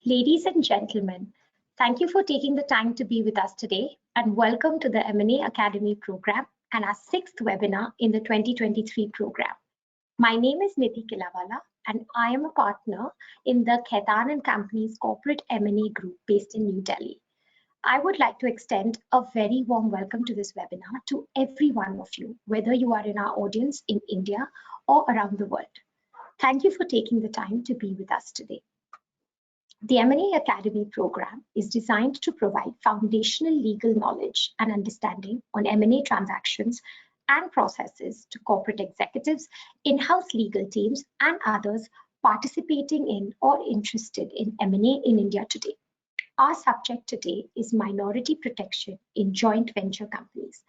Ladies and gentlemen, thank you for taking the time to be with us today and welcome to the M&A Academy program and our sixth webinar in the 2023 program. My name is Nidhi Kilawala and I am a partner in the Khaitan & Company's corporate M&A group based in New Delhi. I would like to extend a very warm welcome to this webinar to every one of you, whether you are in our audience in India or around the world. Thank you for taking the time to be with us today. The M&A Academy program is designed to provide foundational legal knowledge and understanding on M&A transactions and processes to corporate executives, in-house legal teams, and others participating in or interested in M&A in India today. Our subject today is minority protection in joint venture companies.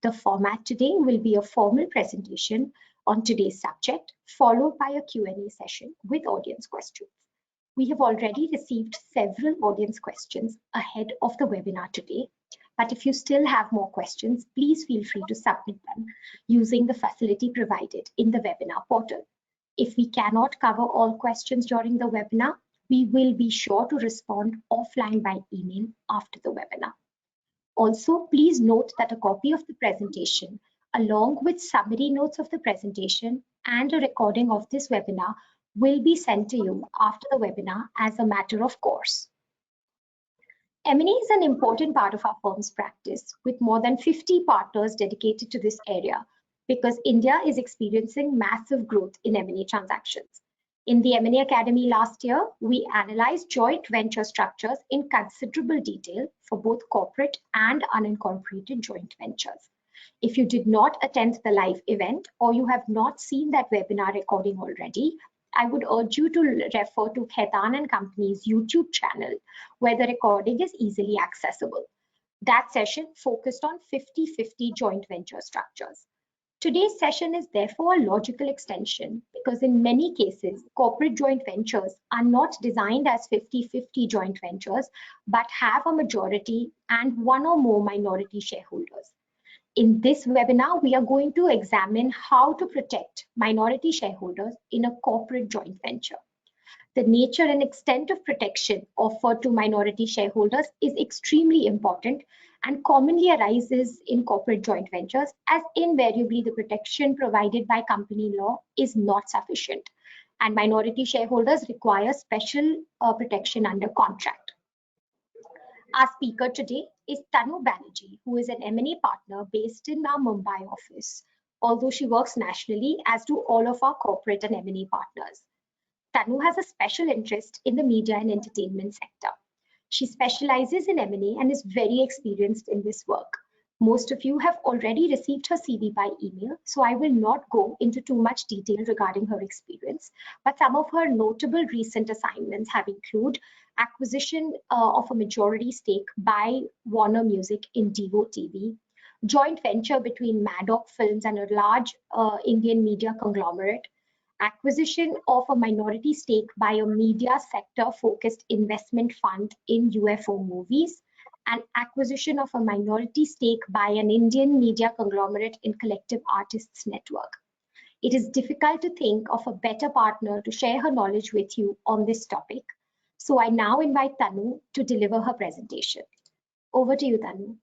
The format today will be a formal presentation on today's subject, followed by a Q&A session with audience questions. We have already received several audience questions ahead of the webinar today, but if you still have more questions, please feel free to submit them using the facility provided in the webinar portal. If we cannot cover all questions during the webinar, we will be sure to respond offline by email after the webinar. Also, please note that a copy of the presentation, along with summary notes of the presentation and a recording of this webinar, will be sent to you after the webinar as a matter of course. M&A is an important part of our firm's practice, with more than 50 partners dedicated to this area because India is experiencing massive growth in M&A transactions. In the M&A Academy last year, we analyzed joint venture structures in considerable detail for both corporate and unincorporated joint ventures. If you did not attend the live event or you have not seen that webinar recording already, I would urge you to refer to Khaitan & Company's YouTube channel, where the recording is easily accessible. That session focused on 50-50 joint venture structures. Today's session is therefore a logical extension because in many cases, corporate joint ventures are not designed as 50-50 joint ventures, but have a majority and one or more minority shareholders. In this webinar, we are going to examine how to protect minority shareholders in a corporate joint venture. The nature and extent of protection offered to minority shareholders is extremely important and commonly arises in corporate joint ventures, as invariably the protection provided by company law is not sufficient, and minority shareholders require special protection under contract. Our speaker today is Tanu Banerjee, who is an M&A partner based in our Mumbai office, although she works nationally, as do all of our corporate and M&A partners. Tanu has a special interest in the media and entertainment sector. She specializes in M&A and is very experienced in this work. Most of you have already received her CV by email, so I will not go into too much detail regarding her experience, but some of her notable recent assignments have included acquisition of a majority stake by Warner Music in Devo TV, joint venture between Maddox Films and a large Indian media conglomerate, acquisition of a minority stake by a media sector focused investment fund in UFO movies, and acquisition of a minority stake by an Indian media conglomerate in Collective Artists Network. It is difficult to think of a better partner to share her knowledge with you on this topic. So I now invite Tanu to deliver her presentation. Over to you, Tanu.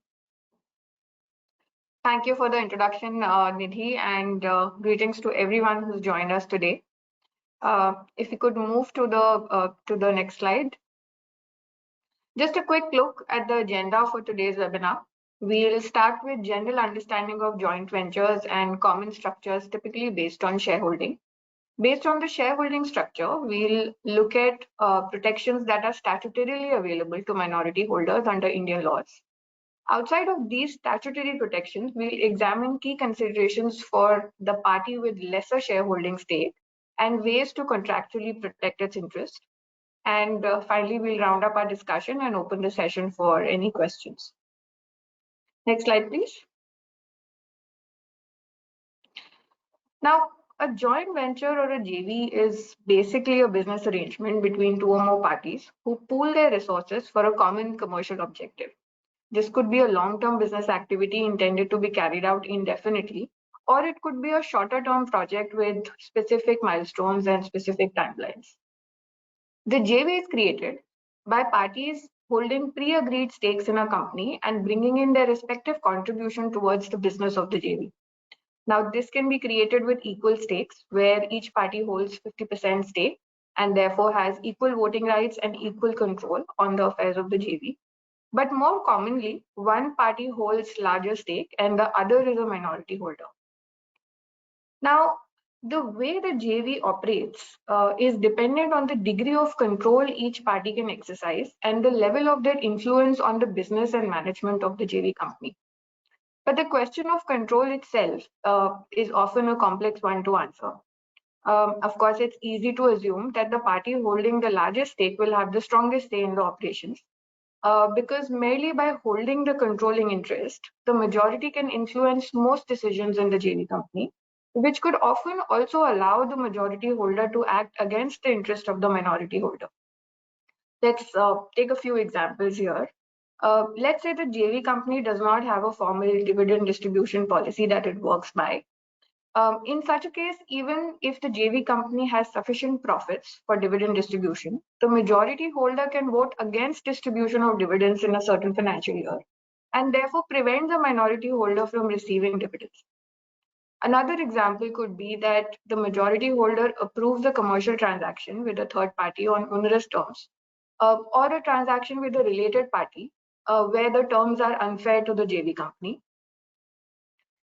Thank you for the introduction, Nidhi, and greetings to everyone who's joined us today. If we could move to the next slide. Just a quick look at the agenda for today's webinar. We'll start with general understanding of joint ventures and common structures typically based on shareholding. Based on the shareholding structure, we'll look at protections that are statutorily available to minority holders under Indian laws. Outside of these statutory protections, we'll examine key considerations for the party with lesser shareholding stake and ways to contractually protect its interest. And finally, we'll round up our discussion and open the session for any questions. Next slide, please. Now, a joint venture or a JV is basically a business arrangement between two or more parties who pool their resources for a common commercial objective. This could be a long-term business activity intended to be carried out indefinitely, or it could be a shorter-term project with specific milestones and specific timelines. The JV is created by parties holding pre-agreed stakes in a company and bringing in their respective contribution towards the business of the JV. Now, this can be created with equal stakes, where each party holds 50% stake and therefore has equal voting rights and equal control on the affairs of the JV. But more commonly, one party holds larger stake and the other is a minority holder. Now, the way the JV operates is dependent on the degree of control each party can exercise and the level of their influence on the business and management of the JV company. But the question of control itself is often a complex one to answer. Of course, it's easy to assume that the party holding the largest stake will have the strongest say in the operations, because merely by holding the controlling interest, the majority can influence most decisions in the JV company, which could often also allow the majority holder to act against the interest of the minority holder. Let's take a few examples here. Let's say the JV company does not have a formal dividend distribution policy that it works by. In such a case, even if the JV company has sufficient profits for dividend distribution, the majority holder can vote against distribution of dividends in a certain financial year and therefore prevent the minority holder from receiving dividends. Another example could be that the majority holder approves a commercial transaction with a third party on onerous terms, or a transaction with a related party where the terms are unfair to the JV company.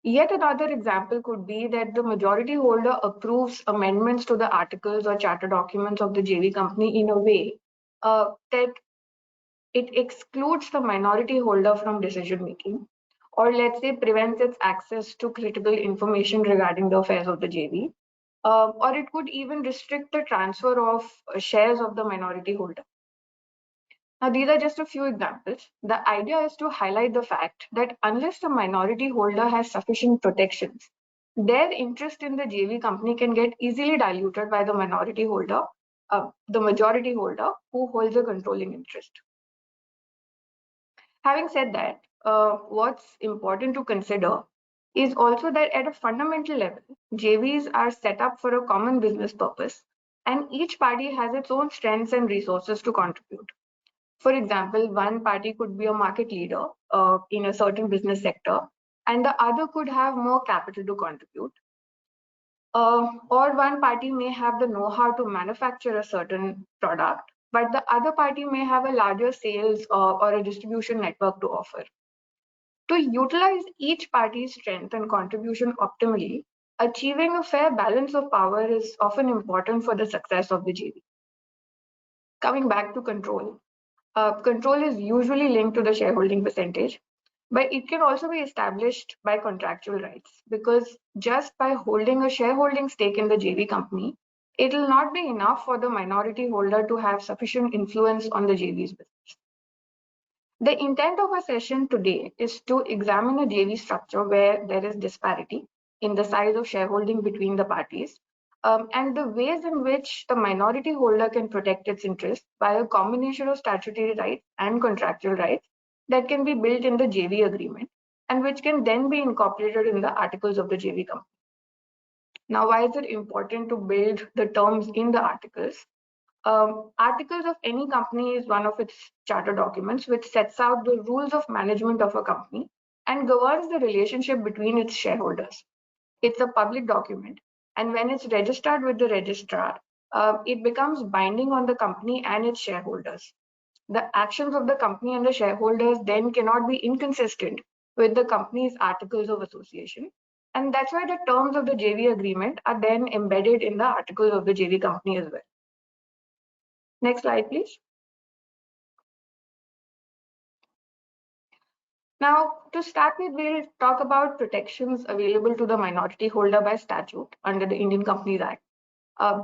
Yet another example could be that the majority holder approves amendments to the articles or charter documents of the JV company in a way that it excludes the minority holder from decision making, or let's say prevents its access to critical information regarding the affairs of the JV, or it could even restrict the transfer of shares of the minority holder. Now, these are just a few examples. The idea is to highlight the fact that unless the minority holder has sufficient protections, their interest in the JV company can get easily diluted by the minority holder, the majority holder who holds a controlling interest. Having said that, what's important to consider is also that at a fundamental level, JVs are set up for a common business purpose, and each party has its own strengths and resources to contribute. For example, one party could be a market leader in a certain business sector, and the other could have more capital to contribute. Or one party may have the know-how to manufacture a certain product, but the other party may have a larger sales or a distribution network to offer. To utilize each party's strength and contribution optimally, achieving a fair balance of power is often important for the success of the JV. Coming back to control. Control is usually linked to the shareholding percentage, but it can also be established by contractual rights, because just by holding a shareholding stake in the JV company, it will not be enough for the minority holder to have sufficient influence on the JV's business. The intent of our session today is to examine a JV structure where there is disparity in the size of shareholding between the parties, and the ways in which the minority holder can protect its interests by a combination of statutory rights and contractual rights that can be built in the JV agreement and which can then be incorporated in the articles of the JV company. Now, why is it important to build the terms in the articles? Articles of any company is one of its charter documents, which sets out the rules of management of a company and governs the relationship between its shareholders. It's a public document, and when it's registered with the registrar, it becomes binding on the company and its shareholders. The actions of the company and the shareholders then cannot be inconsistent with the company's articles of association. And that's why the terms of the JV agreement are then embedded in the articles of the JV company as well. Next slide, please. Now, to start with, we'll talk about protections available to the minority holder by statute under the Indian Companies Act.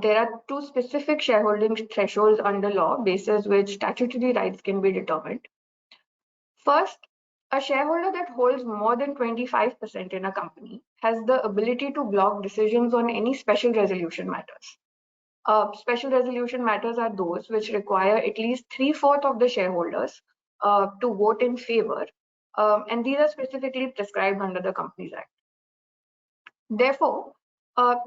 There are two specific shareholding thresholds under law, basis which statutory rights can be determined. First, a shareholder that holds more than 25% in a company has the ability to block decisions on any special resolution matters. Special resolution matters are those which require at least 3/4 of the shareholders to vote in favor, and these are specifically prescribed under the Companies Act. Therefore,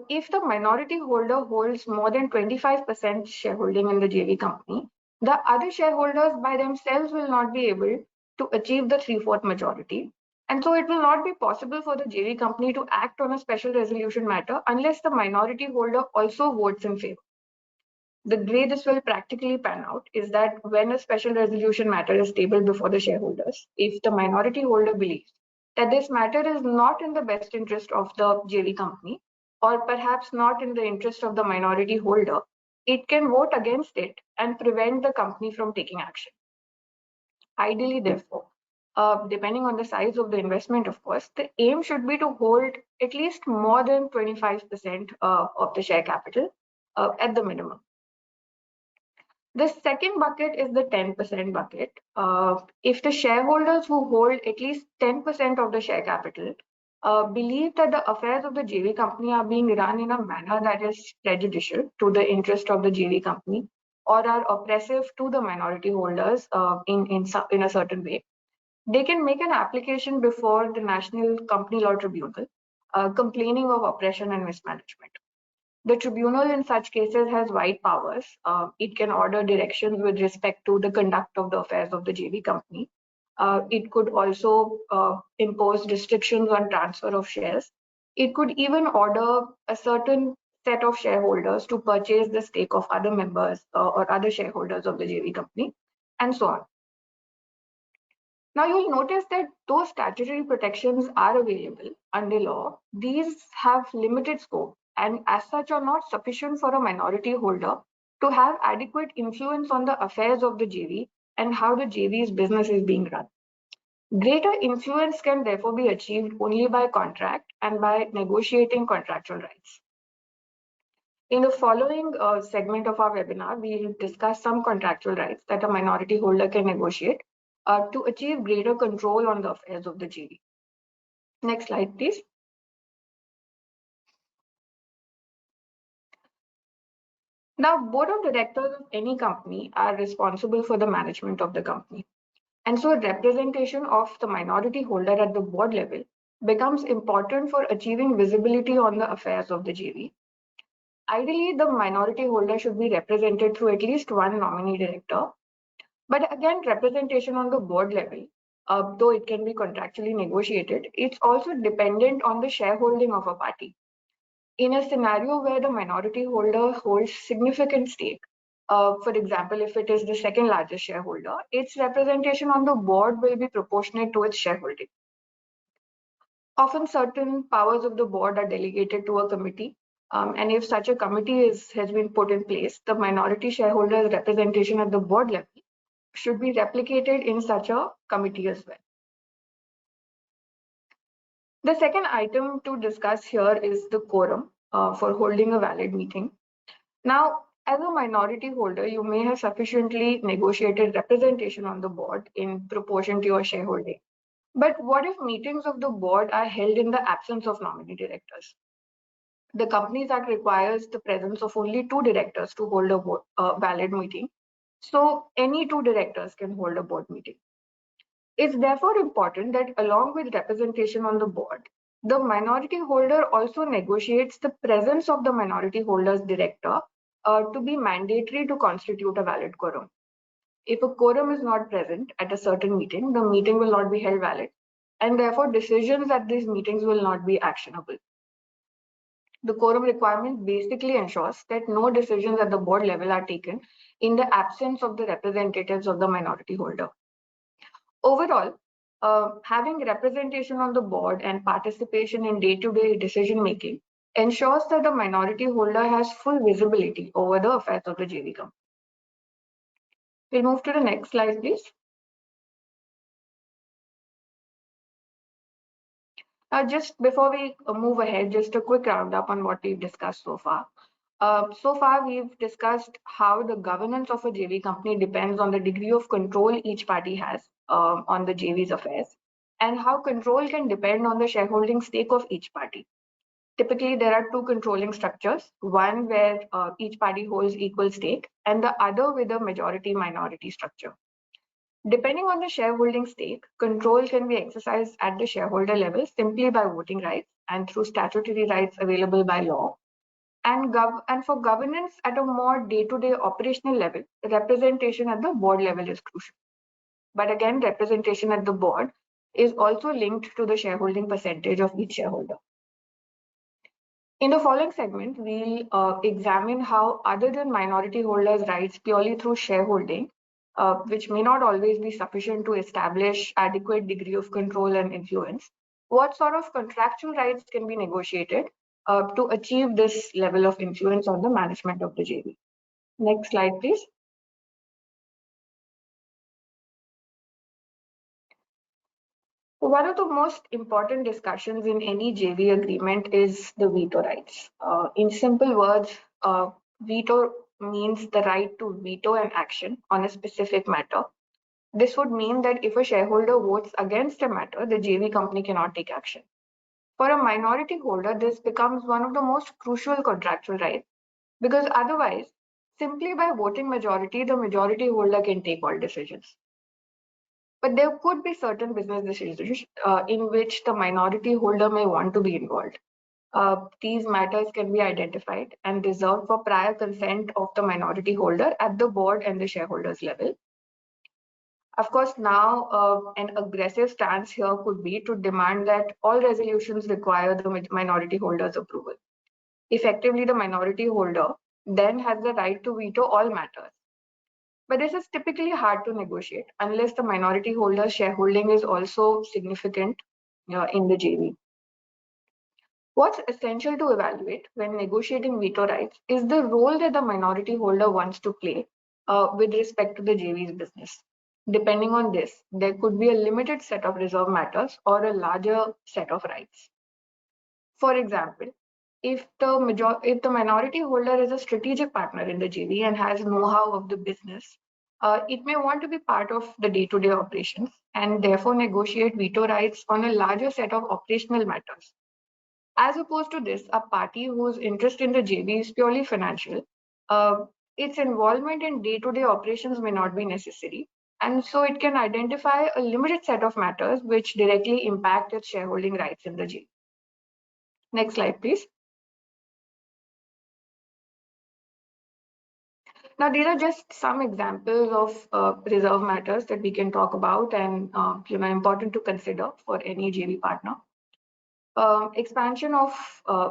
if the minority holder holds more than 25% shareholding in the JV company, The other shareholders by themselves will not be able to achieve the 3/4 majority. And so it will not be possible for the JV company to act on a special resolution matter unless the minority holder also votes in favor. The way this will practically pan out is that when a special resolution matter is tabled before the shareholders, if the minority holder believes that this matter is not in the best interest of the JV company, or perhaps not in the interest of the minority holder, it can vote against it and prevent the company from taking action. Ideally, therefore, depending on the size of the investment, of course, the aim should be to hold at least more than 25% of the share capital at the minimum. The second bucket is the 10% bucket. If the shareholders who hold at least 10% of the share capital believe that the affairs of the JV company are being run in a manner that is prejudicial to the interest of the JV company or are oppressive to the minority holders in a certain way, they can make an application before the National Company Law Tribunal complaining of oppression and mismanagement. The tribunal in such cases has wide powers. It can order directions with respect to the conduct of the affairs of the JV company. It could also impose restrictions on transfer of shares. It could even order a certain set of shareholders to purchase the stake of other members or other shareholders of the JV company, and so on. Now you'll notice that those statutory protections are available under law. These have limited scope and as such are not sufficient for a minority holder to have adequate influence on the affairs of the JV and how the JV's business is being run. Greater influence can therefore be achieved only by contract and by negotiating contractual rights. In the following segment of our webinar, we'll discuss some contractual rights that a minority holder can negotiate to achieve greater control on the affairs of the JV. Next slide, please. Now, board of directors of any company are responsible for the management of the company. And so representation of the minority holder at the board level becomes important for achieving visibility on the affairs of the JV. Ideally, the minority holder should be represented through at least one nominee director. But again, representation on the board level, though it can be contractually negotiated, it's also dependent on the shareholding of a party. In a scenario where the minority holder holds significant stake, for example, if it is the second largest shareholder, its representation on the board will be proportionate to its shareholding. Often certain powers of the board are delegated to a committee, and if such a committee has been put in place, the minority shareholder's representation at the board level should be replicated in such a committee as well. The second item to discuss here is the quorum for holding a valid meeting. Now, as a minority holder, you may have sufficiently negotiated representation on the board in proportion to your shareholding. But what if meetings of the board are held in the absence of nominee directors? The Companies Act requires the presence of only 2 directors to hold a valid meeting. So any 2 directors can hold a board meeting. It's therefore important that along with representation on the board, the minority holder also negotiates the presence of the minority holder's director to be mandatory to constitute a valid quorum. If a quorum is not present at a certain meeting, the meeting will not be held valid, and therefore decisions at these meetings will not be actionable. The quorum requirement basically ensures that no decisions at the board level are taken in the absence of the representatives of the minority holder. Overall, having representation on the board and participation in day-to-day decision-making ensures that the minority holder has full visibility over the affairs of the JV company. We'll move to the next slide, please. Just before we move ahead, just a quick roundup on what we've discussed so far. So far, we've discussed how the governance of a JV company depends on the degree of control each party has on the JV's affairs, and how control can depend on the shareholding stake of each party. Typically, there are 2 controlling structures, one where each party holds equal stake, and the other with a majority-minority structure. Depending on the shareholding stake, control can be exercised at the shareholder level simply by voting rights and through statutory rights available by law, And for governance at a more day-to-day operational level, representation at the board level is crucial. But again, representation at the board is also linked to the shareholding percentage of each shareholder. In the following segment, we'll examine how, other than minority holders' rights purely through shareholding, which may not always be sufficient to establish adequate degree of control and influence, what sort of contractual rights can be negotiated to achieve this level of influence on the management of the JV. Next slide, please. One of the most important discussions in any JV agreement is the veto rights. In simple words, veto means the right to veto an action on a specific matter. This would mean that if a shareholder votes against a matter, the JV company cannot take action. For a minority holder, this becomes one of the most crucial contractual rights because otherwise, simply by voting majority, the majority holder can take all decisions. But there could be certain business decisions in which the minority holder may want to be involved. These matters can be identified and reserved for prior consent of the minority holder at the board and the shareholders level. Of course, now an aggressive stance here could be to demand that all resolutions require the minority holder's approval. Effectively, the minority holder then has the right to veto all matters. But this is typically hard to negotiate unless the minority holder's shareholding is also significant in the JV. What's essential to evaluate when negotiating veto rights is the role that the minority holder wants to play with respect to the JV's business. Depending on this, there could be a limited set of reserve matters or a larger set of rights. For example, if the minority holder is a strategic partner in the JV and has know-how of the business, it may want to be part of the day-to-day operations and therefore negotiate veto rights on a larger set of operational matters. As opposed to this, a party whose interest in the JV is purely financial, its involvement in day-to-day operations may not be necessary, and so it can identify a limited set of matters which directly impact its shareholding rights in the JV. Next slide, please. Now, these are just some examples of reserve matters that we can talk about and important to consider for any JV partner. Expansion of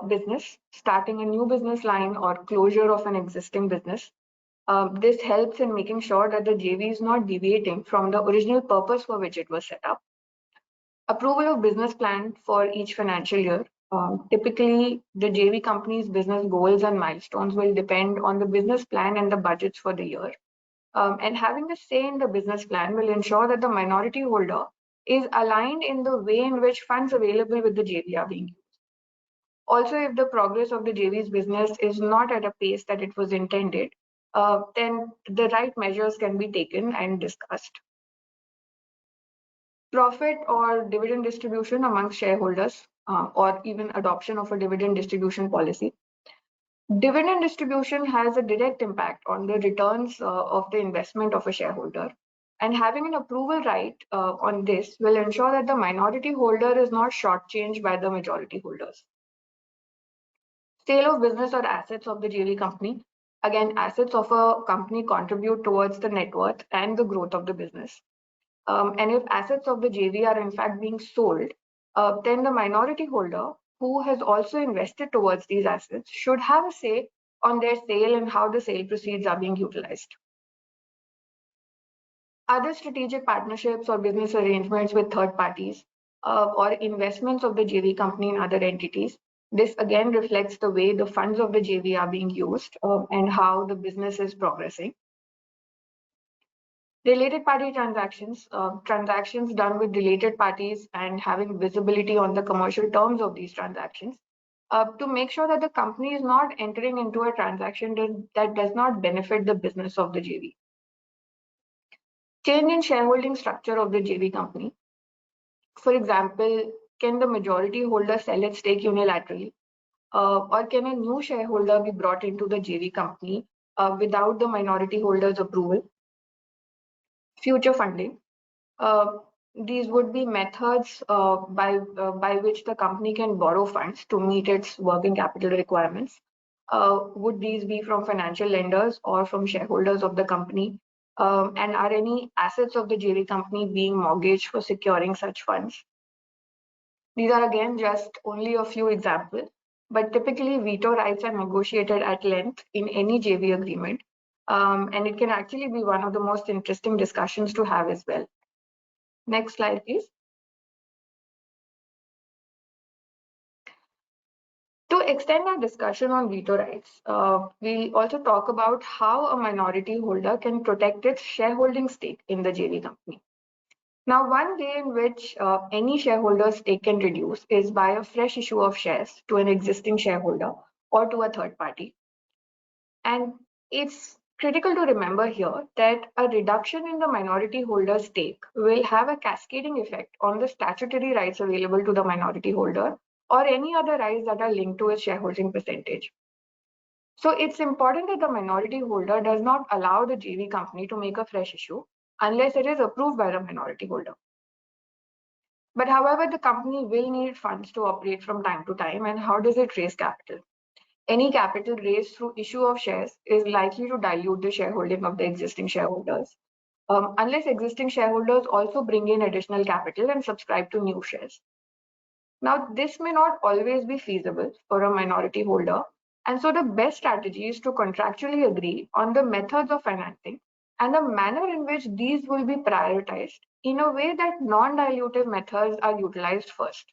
business, starting a new business line or closure of an existing business. This helps in making sure that the JV is not deviating from the original purpose for which it was set up. Approval of business plan for each financial year. Typically, the JV company's business goals and milestones will depend on the business plan and the budgets for the year. And having a say in the business plan will ensure that the minority holder is aligned in the way in which funds available with the JV are being used. Also, if the progress of the JV's business is not at a pace that it was intended, then the right measures can be taken and discussed. Profit or dividend distribution amongst shareholders, or even adoption of a dividend distribution policy. Dividend distribution has a direct impact on the returns of the investment of a shareholder. And having an approval right on this will ensure that the minority holder is not shortchanged by the majority holders. Sale of business or assets of the JV company. Again, assets of a company contribute towards the net worth and the growth of the business. And if assets of the JV are in fact being sold, then the minority holder who has also invested towards these assets should have a say on their sale and how the sale proceeds are being utilized. Other strategic partnerships or business arrangements with third parties or investments of the JV company in other entities. This again reflects the way the funds of the JV are being used and how the business is progressing. Related party transactions, transactions done with related parties and having visibility on the commercial terms of these transactions to make sure that the company is not entering into a transaction that does not benefit the business of the JV. Change in shareholding structure of the JV company. For example, can the majority holder sell its stake unilaterally? Or can a new shareholder be brought into the JV company without the minority holder's approval? Future funding. These would be methods by which the company can borrow funds to meet its working capital requirements. Would these be from financial lenders or from shareholders of the company? And are any assets of the JV company being mortgaged for securing such funds? These are again just only a few examples, but typically veto rights are negotiated at length in any JV agreement. And it can actually be one of the most interesting discussions to have as well. Next slide, please. To extend our discussion on veto rights, we'll also talk about how a minority holder can protect its shareholding stake in the JV company. Now, one way in which any shareholder's stake can reduce is by a fresh issue of shares to an existing shareholder or to a third party. And it's critical to remember here that a reduction in the minority holder's stake will have a cascading effect on the statutory rights available to the minority holder or any other rights that are linked to its shareholding percentage. So it's important that the minority holder does not allow the JV company to make a fresh issue unless it is approved by the minority holder. But however, the company will need funds to operate from time to time. And how does it raise capital? Any capital raised through issue of shares is likely to dilute the shareholding of the existing shareholders, unless existing shareholders also bring in additional capital and subscribe to new shares. Now, this may not always be feasible for a minority holder, and so the best strategy is to contractually agree on the methods of financing and the manner in which these will be prioritized in a way that non-dilutive methods are utilized first.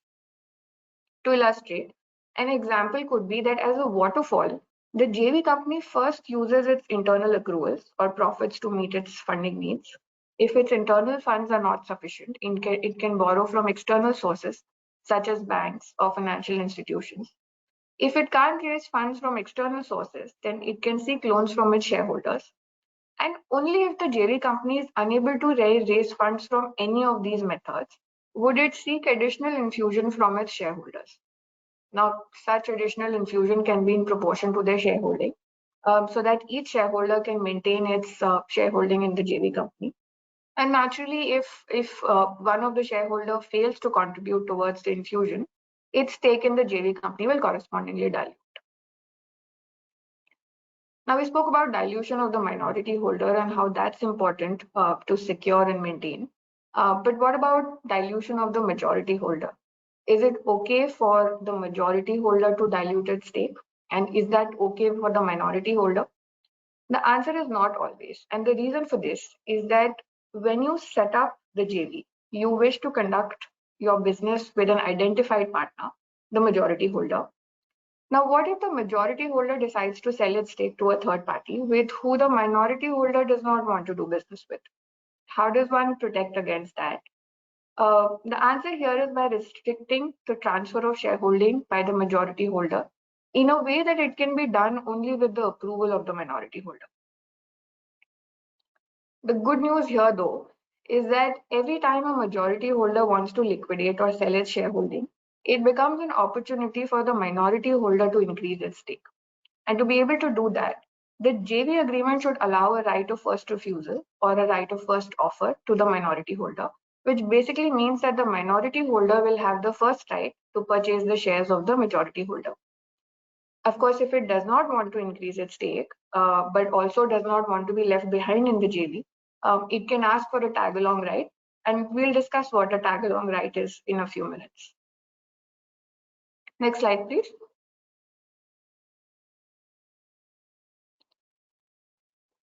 To illustrate, an example could be that as a waterfall, the JV company first uses its internal accruals or profits to meet its funding needs. If its internal funds are not sufficient, it can borrow from external sources such as banks or financial institutions. If it can't raise funds from external sources, then it can seek loans from its shareholders. And only if the JV company is unable to raise funds from any of these methods would it seek additional infusion from its shareholders. Now, such additional infusion can be in proportion to their shareholding, so that each shareholder can maintain its shareholding in the JV company. And naturally, if one of the shareholder fails to contribute towards the infusion, its stake in the JV company will correspondingly dilute. Now, we spoke about dilution of the minority holder and how that's important to secure and maintain. But what about dilution of the majority holder? Is it okay for the majority holder to dilute its stake? And is that okay for the minority holder? The answer is not always. And the reason for this is that when you set up the JV, you wish to conduct your business with an identified partner, the majority holder. Now, what if the majority holder decides to sell its stake to a third party with who the minority holder does not want to do business with? How does one protect against that? The answer here is by restricting the transfer of shareholding by the majority holder in a way that it can be done only with the approval of the minority holder. The good news here, though, is that every time a majority holder wants to liquidate or sell its shareholding, it becomes an opportunity for the minority holder to increase its stake. And to be able to do that, the JV agreement should allow a right of first refusal or a right of first offer to the minority holder, which basically means that the minority holder will have the first right to purchase the shares of the majority holder. Of course, if it does not want to increase its stake, but also does not want to be left behind in the JV, it can ask for a tag-along right, and we'll discuss what a tag-along right is in a few minutes. Next slide, please.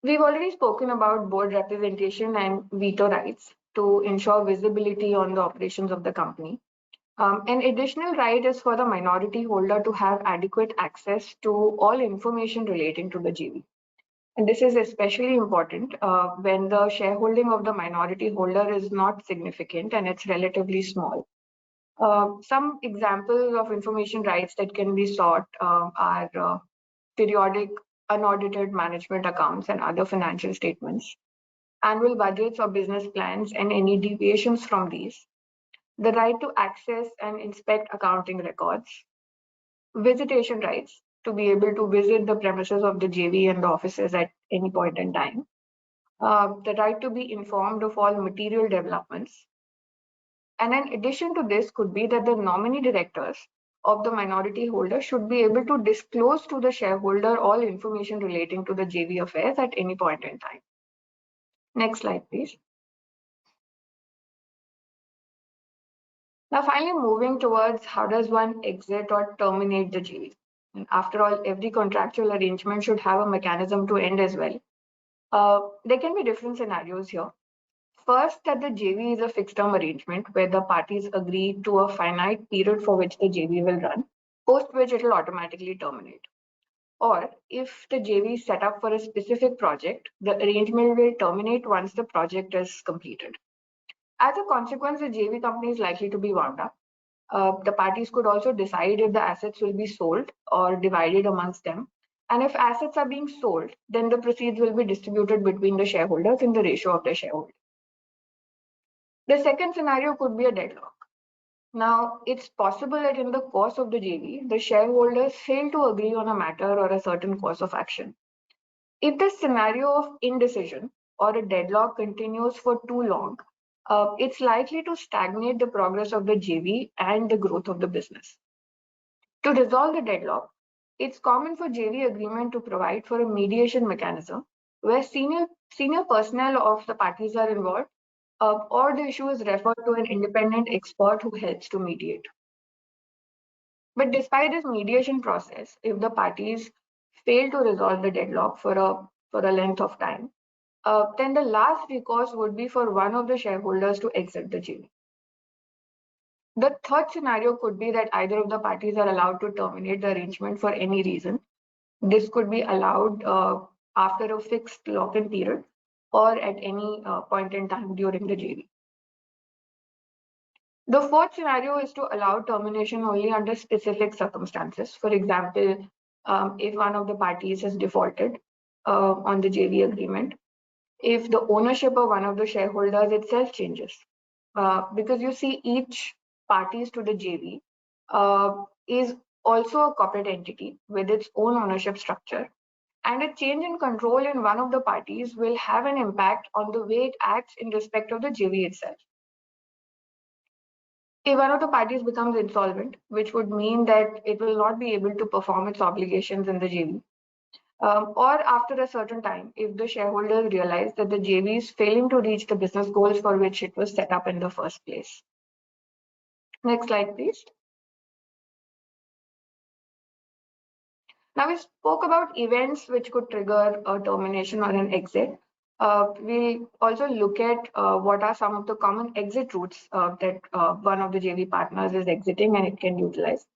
We've already spoken about board representation and veto rights to ensure visibility on the operations of the company. An additional right is for the minority holder to have adequate access to all information relating to the JV. And this is especially important when the shareholding of the minority holder is not significant and it's relatively small. Some examples of information rights that can be sought are periodic unaudited management accounts and other financial statements, annual budgets or business plans and any deviations from these, the right to access and inspect accounting records, visitation rights to be able to visit the premises of the JV and the offices at any point in time, the right to be informed of all material developments. And in addition to this could be that the nominee directors of the minority holder should be able to disclose to the shareholder all information relating to the JV affairs at any point in time. Next slide, please. Now, finally, moving towards how does one exit or terminate the JV? And after all, every contractual arrangement should have a mechanism to end as well. There can be different scenarios here. First, that the JV is a fixed term arrangement where the parties agree to a finite period for which the JV will run, post which it will automatically terminate. Or if the JV is set up for a specific project, the arrangement will terminate once the project is completed. As a consequence, the JV company is likely to be wound up. The parties could also decide if the assets will be sold or divided amongst them. And if assets are being sold, then the proceeds will be distributed between the shareholders in the ratio of the shareholders. The second scenario could be a deadlock. Now, it's possible that in the course of the JV, the shareholders fail to agree on a matter or a certain course of action. If the scenario of indecision or a deadlock continues for too long, it's likely to stagnate the progress of the JV and the growth of the business. To resolve the deadlock, it's common for JV agreement to provide for a mediation mechanism where senior personnel of the parties are involved, or the issue is referred to an independent expert who helps to mediate. But despite this mediation process, if the parties fail to resolve the deadlock for a length of time, then the last recourse would be for one of the shareholders to exit the JV. The third scenario could be that either of the parties are allowed to terminate the arrangement for any reason. This could be allowed after a fixed lock-in period or at any point in time during the JV. The fourth scenario is to allow termination only under specific circumstances. For example, if one of the parties has defaulted on the JV agreement, if the ownership of one of the shareholders itself changes. Because you see, each parties to the JV is also a corporate entity with its own ownership structure. And a change in control in one of the parties will have an impact on the way it acts in respect of the JV itself. If one of the parties becomes insolvent, which would mean that it will not be able to perform its obligations in the JV, or after a certain time, if the shareholders realize that the JV is failing to reach the business goals for which it was set up in the first place. Next slide, please. Now, we spoke about events which could trigger a termination or an exit. We also look at what are some of the common exit routes that one of the JV partners is exiting and it can utilize.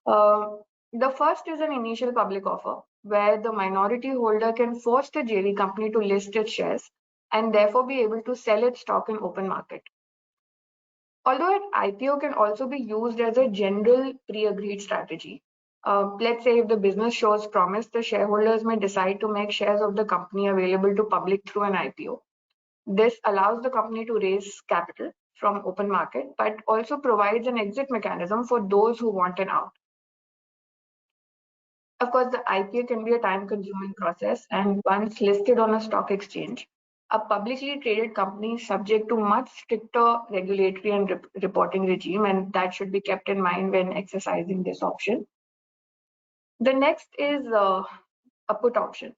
The first is an initial public offer, where the minority holder can force the JV company to list its shares and therefore be able to sell its stock in open market. Although an IPO can also be used as a general pre-agreed strategy. Let's say if the business shows promise, the shareholders may decide to make shares of the company available to public through an IPO. This allows the company to raise capital from open market, but also provides an exit mechanism for those who want an out. Of course, the IPO can be a time-consuming process, and once listed on a stock exchange, a publicly traded company is subject to much stricter regulatory and reporting regime, and that should be kept in mind when exercising this option. The next is a put option.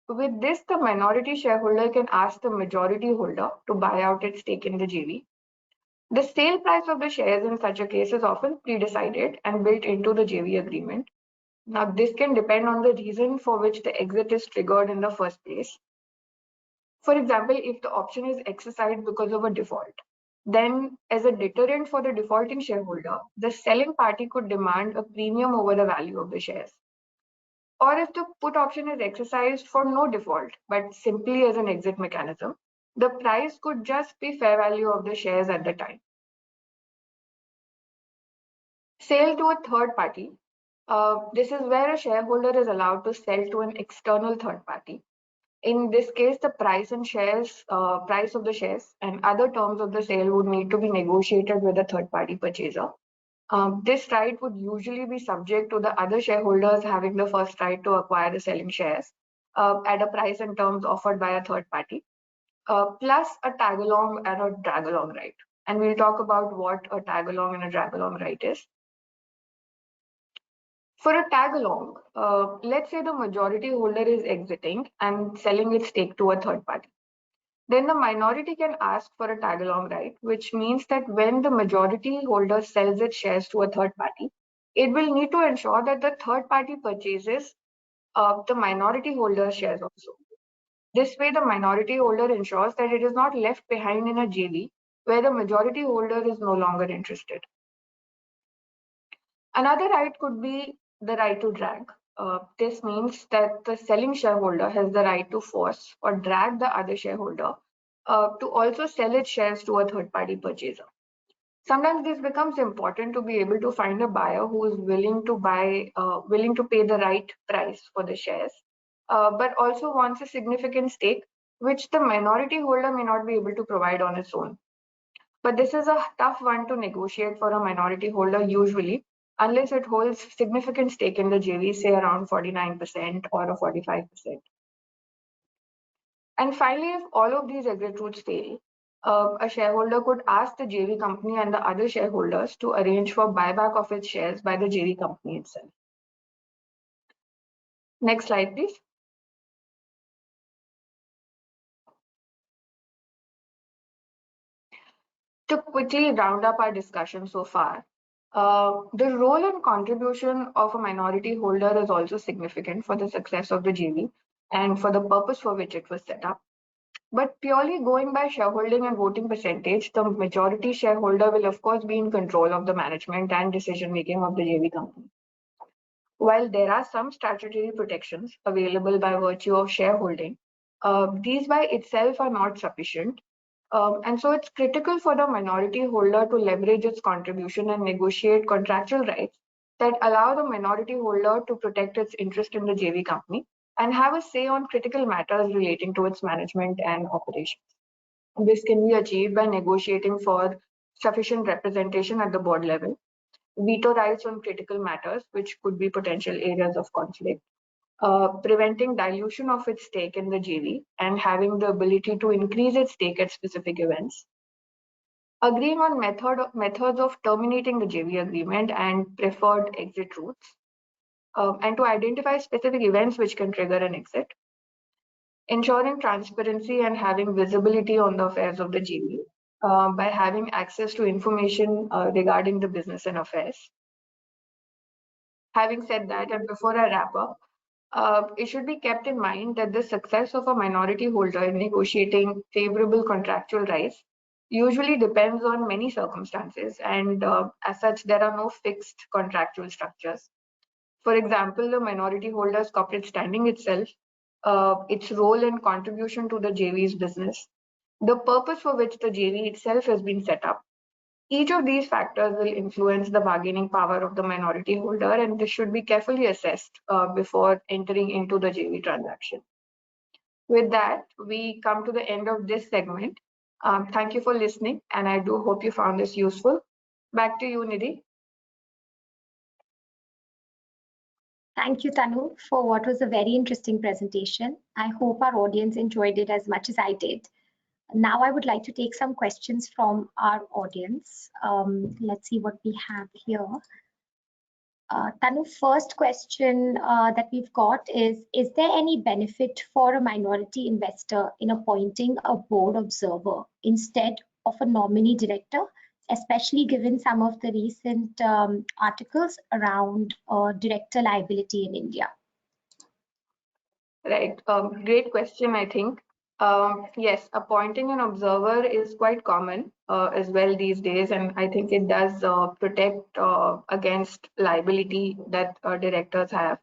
With this, the minority shareholder can ask the majority holder to buy out its stake in the JV. The sale price of the shares in such a case is often pre-decided and built into the JV agreement. Now, this can depend on the reason for which the exit is triggered in the first place. For example, if the option is exercised because of a default, then as a deterrent for the defaulting shareholder, the selling party could demand a premium over the value of the shares. Or if the put option is exercised for no default, but simply as an exit mechanism, the price could just be fair value of the shares at the time. Sale to a third party. This is where a shareholder is allowed to sell to an external third party. In this case, the price of the shares and other terms of the sale would need to be negotiated with a third party purchaser. This right would usually be subject to the other shareholders having the first right to acquire the selling shares at a price and terms offered by a third party, plus a tag along and a drag along right. And we'll talk about what a tag along and a drag along right is. For a tag along, let's say the majority holder is exiting and selling its stake to a third party. Then the minority can ask for a tag along right, which means that when the majority holder sells its shares to a third party, it will need to ensure that the third party purchases the minority holder shares also. This way, the minority holder ensures that it is not left behind in a JV where the majority holder is no longer interested. Another right could be the right to drag. This means that the selling shareholder has the right to force or drag the other shareholder to also sell its shares to a third party purchaser. Sometimes this becomes important to be able to find a buyer who is willing to pay the right price for the shares, but also wants a significant stake, which the minority holder may not be able to provide on its own. But this is a tough one to negotiate for a minority holder usually, unless it holds significant stake in the JV, say around 49% or a 45%. And finally, if all of these exit routes fail, a shareholder could ask the JV company and the other shareholders to arrange for buyback of its shares by the JV company itself. Next slide, please. To quickly round up our discussion so far, the role and contribution of a minority holder is also significant for the success of the JV and for the purpose for which it was set up. But purely going by shareholding and voting percentage, the majority shareholder will of course be in control of the management and decision making of the JV company. While there are some statutory protections available by virtue of shareholding, these by itself are not sufficient. And so it's critical for the minority holder to leverage its contribution and negotiate contractual rights that allow the minority holder to protect its interest in the JV company and have a say on critical matters relating to its management and operations. This can be achieved by negotiating for sufficient representation at the board level, veto rights on critical matters, which could be potential areas of conflict, preventing dilution of its stake in the JV, and having the ability to increase its stake at specific events, agreeing on methods of terminating the JV agreement and preferred exit routes, and to identify specific events which can trigger an exit, ensuring transparency and having visibility on the affairs of the JV by having access to information regarding the business and affairs. Having said that, and before I wrap up, it should be kept in mind that the success of a minority holder in negotiating favorable contractual rights usually depends on many circumstances, and as such, there are no fixed contractual structures. For example, the minority holder's corporate standing itself, its role and contribution to the JV's business, the purpose for which the JV itself has been set up. Each of these factors will influence the bargaining power of the minority holder, and this should be carefully assessed before entering into the JV transaction. With that, we come to the end of this segment. Thank you for listening, and I do hope you found this useful. Back to you, Nidhi. Thank you, Tanu, for what was a very interesting presentation. I hope our audience enjoyed it as much as I did. Now I would like to take some questions from our audience. Let's see what we have here. Tanu, first question that we've got is there any benefit for a minority investor in appointing a board observer instead of a nominee director, especially given some of the recent articles around director liability in India? Right, great question, I think. Yes, appointing an observer is quite common as well these days, and I think it does protect against liability that directors have.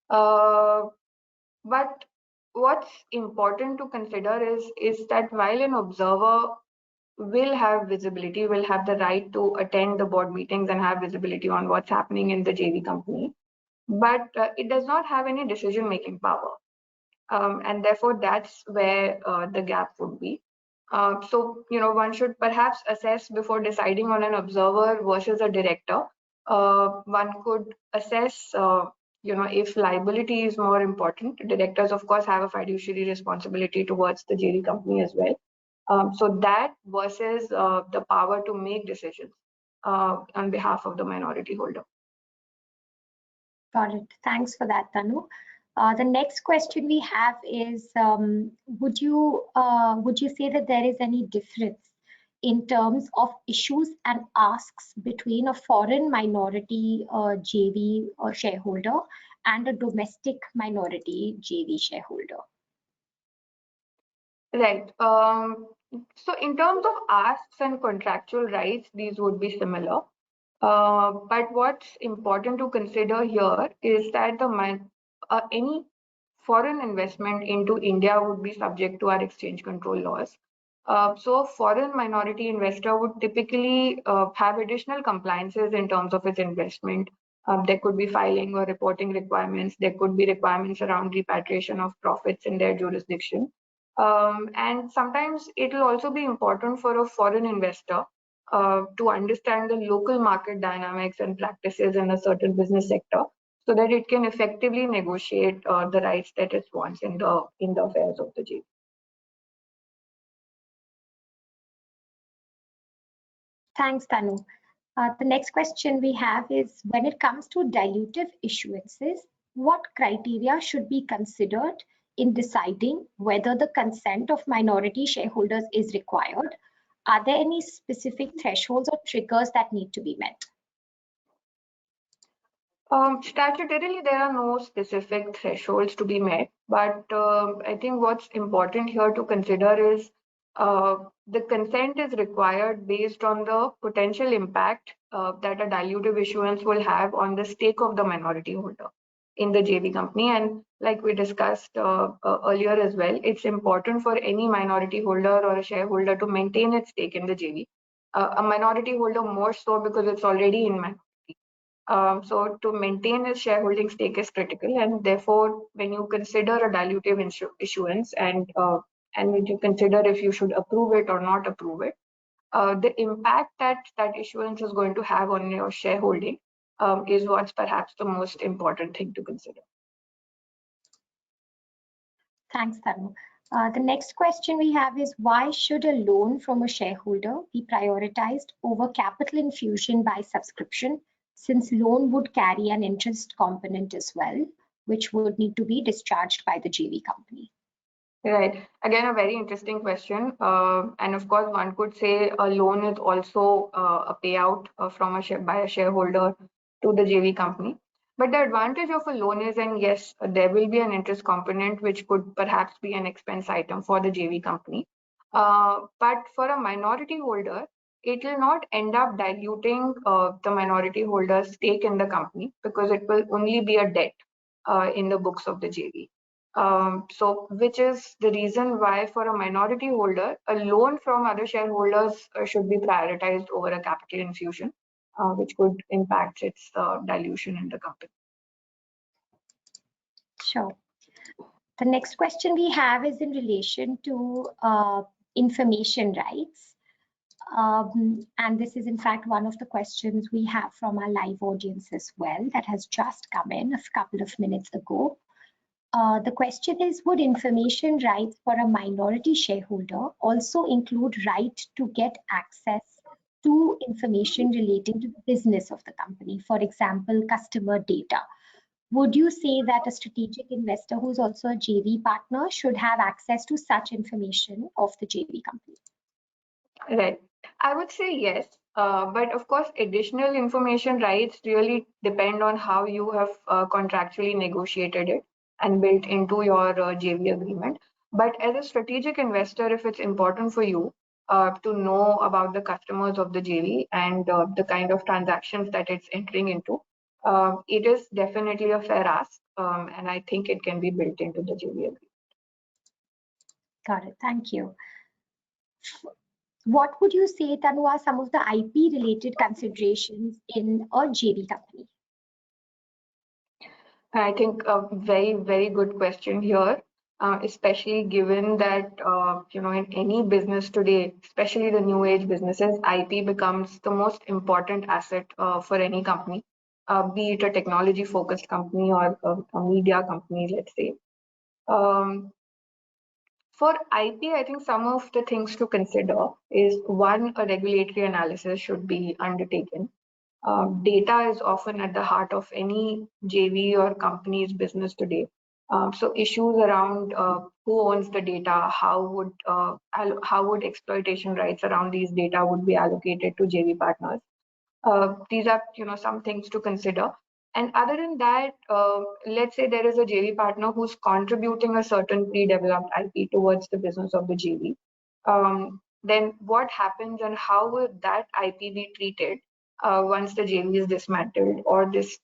But what's important to consider is that while an observer will have visibility, will have the right to attend the board meetings and have visibility on what's happening in the JV company, but it does not have any decision-making power. And therefore that's where the gap would be. So, one should perhaps assess before deciding on an observer versus a director. One could assess, if liability is more important. Directors, of course, have a fiduciary responsibility towards the JV company as well. So that versus the power to make decisions on behalf of the minority holder. Got it. Thanks for that, Tanu. The next question we have is, would you say that there is any difference in terms of issues and asks between a foreign minority JV shareholder and a domestic minority JV shareholder? Right. So in terms of asks and contractual rights, these would be similar. But what's important to consider here is that any foreign investment into India would be subject to our exchange control laws. So a foreign minority investor would typically have additional compliances in terms of its investment. There could be filing or reporting requirements. There could be requirements around repatriation of profits in their jurisdiction. And sometimes it will also be important for a foreign investor to understand the local market dynamics and practices in a certain business sector so that it can effectively negotiate the rights that it wants in the affairs of the JV. Thanks, Tanu. The next question we have is, when it comes to dilutive issuances, what criteria should be considered in deciding whether the consent of minority shareholders is required? Are there any specific thresholds or triggers that need to be met? Statutorily, there are no specific thresholds to be met, but I think what's important here to consider is the consent is required based on the potential impact that a dilutive issuance will have on the stake of the minority holder in the JV company. And like we discussed earlier as well, it's important for any minority holder or a shareholder to maintain its stake in the JV. A minority holder more so because it's already in minority. So to maintain his shareholding stake is critical, and therefore, when you consider a dilutive issuance and when you consider if you should approve it or not approve it, the impact that that issuance is going to have on your shareholding is what's perhaps the most important thing to consider. Thanks, Tanu. The next question we have is, why should a loan from a shareholder be prioritized over capital infusion by subscription, since loan would carry an interest component as well, which would need to be discharged by the JV company? Right. Again, a very interesting question. And of course, one could say a loan is also a payout by a shareholder to the JV company. But the advantage of a loan is, and yes, there will be an interest component, which could perhaps be an expense item for the JV company. But for a minority holder, it will not end up diluting the minority holder's stake in the company because it will only be a debt in the books of the JV. So, which is the reason why for a minority holder, a loan from other shareholders should be prioritized over a capital infusion, which could impact its dilution in the company. Sure. The next question we have is in relation to information rights. And this is in fact one of the questions we have from our live audience as well that has just come in a couple of minutes ago. The question is, would information rights for a minority shareholder also include right to get access to information relating to the business of the company, for example, customer data? Would you say that a strategic investor who's also a JV partner should have access to such information of the JV company? Right. I would say yes, but of course, additional information rights really depend on how you have contractually negotiated it and built into your JV agreement. But as a strategic investor, if it's important for you to know about the customers of the JV and the kind of transactions that it's entering into, it is definitely a fair ask, and I think it can be built into the JV agreement. Got it. Thank you. What would you say, Tanu, are some of the IP related considerations in a JV company? I think a very, very good question here, especially given that, in any business today, especially the new age businesses, IP becomes the most important asset for any company, be it a technology focused company or a media company, let's say. For IP, I think some of the things to consider is one, a regulatory analysis should be undertaken. Data is often at the heart of any JV or company's business today. So issues around who owns the data, how would exploitation rights around these data would be allocated to JV partners. These are some things to consider. And other than that, let's say there is a JV partner who's contributing a certain pre-developed IP towards the business of the JV. Then what happens and how will that IP be treated once the JV is dismantled or this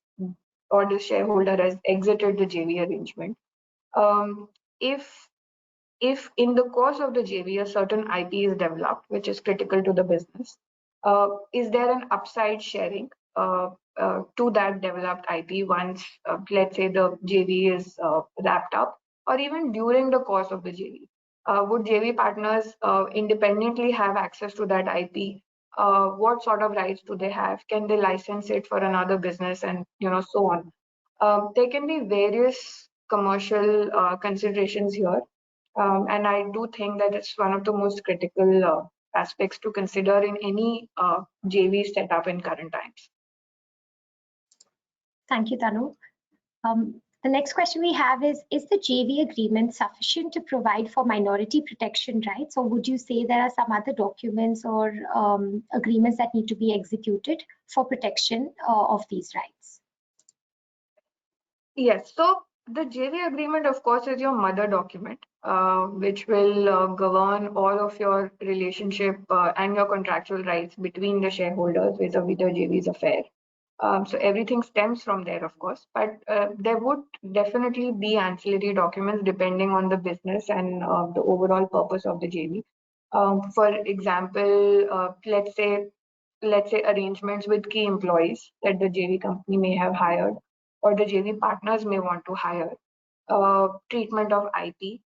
shareholder has exited the JV arrangement? Um, if if in the course of the JV a certain IP is developed, which is critical to the business, is there an upside sharing to that developed IP once, let's say, the JV is wrapped up, or even during the course of the JV? Would JV partners independently have access to that IP? What sort of rights do they have? Can they license it for another business, and so on? There can be various commercial considerations here, and I do think that it's one of the most critical aspects to consider in any JV setup in current times. Thank you, Tanu. The next question we have is the JV agreement sufficient to provide for minority protection rights, or would you say there are some other documents or agreements that need to be executed for protection of these rights? Yes, so the JV agreement, of course, is your mother document, which will govern all of your relationship and your contractual rights between the shareholders vis-a-vis the JV's affair. So everything stems from there, of course, but there would definitely be ancillary documents depending on the business and the overall purpose of the JV. For example, let's say arrangements with key employees that the JV company may have hired or the JV partners may want to hire, treatment of IP.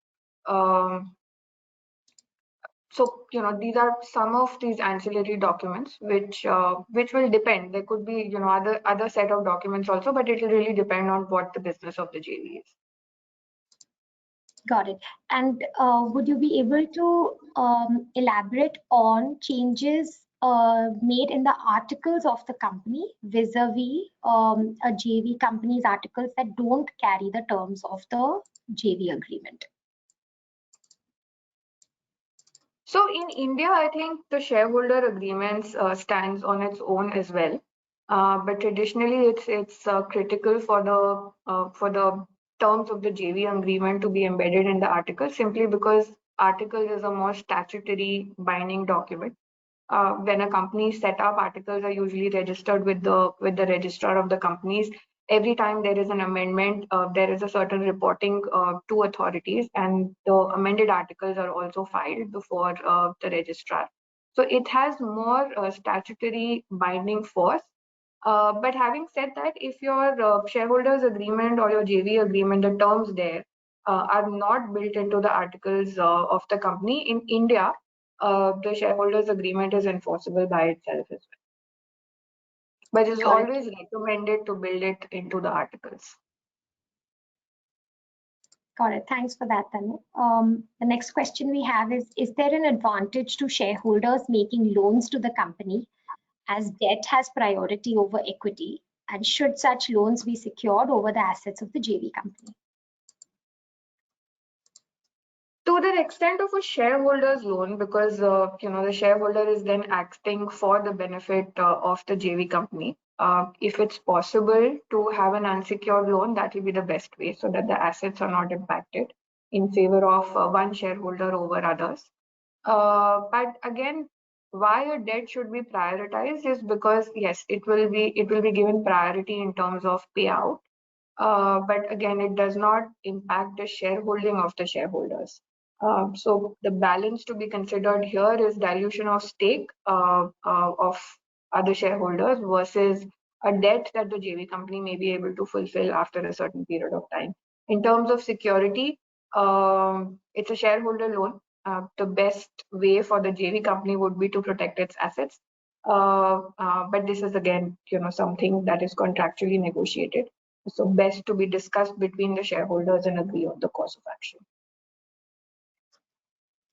So these are some of these ancillary documents which will depend. There could be other set of documents also, but it will really depend on what the business of the JV is. Got it. And would you be able to elaborate on changes made in the articles of the company vis-a-vis a JV company's articles that don't carry the terms of the JV agreement? So in India, I think the shareholder agreements stands on its own as well. But traditionally, it's critical for the terms of the JV agreement to be embedded in the article, simply because article is a more statutory binding document. When a company is set up, articles are usually registered with the registrar of the companies. Every time there is an amendment, there is a certain reporting to authorities, and the amended articles are also filed before the registrar. So it has more statutory binding force. But having said that, if your shareholders agreement or your JV agreement, the terms there are not built into the articles of the company in India, the shareholders agreement is enforceable by itself as well. But it's always recommended to build it into the articles. Got it. Thanks for that, Tanu. The next question we have is there an advantage to shareholders making loans to the company as debt has priority over equity? And should such loans be secured over the assets of the JV company? To the extent of a shareholder's loan, because the shareholder is then acting for the benefit of the JV company. If it's possible to have an unsecured loan, that will be the best way, so that the assets are not impacted in favor of one shareholder over others. But again, why a debt should be prioritized is because yes, it will be given priority in terms of payout. But again, it does not impact the shareholding of the shareholders. So the balance to be considered here is dilution of stake of other shareholders versus a debt that the JV company may be able to fulfill after a certain period of time. In terms of security, it's a shareholder loan. The best way for the JV company would be to protect its assets. But this is again, something that is contractually negotiated. So best to be discussed between the shareholders and agree on the course of action.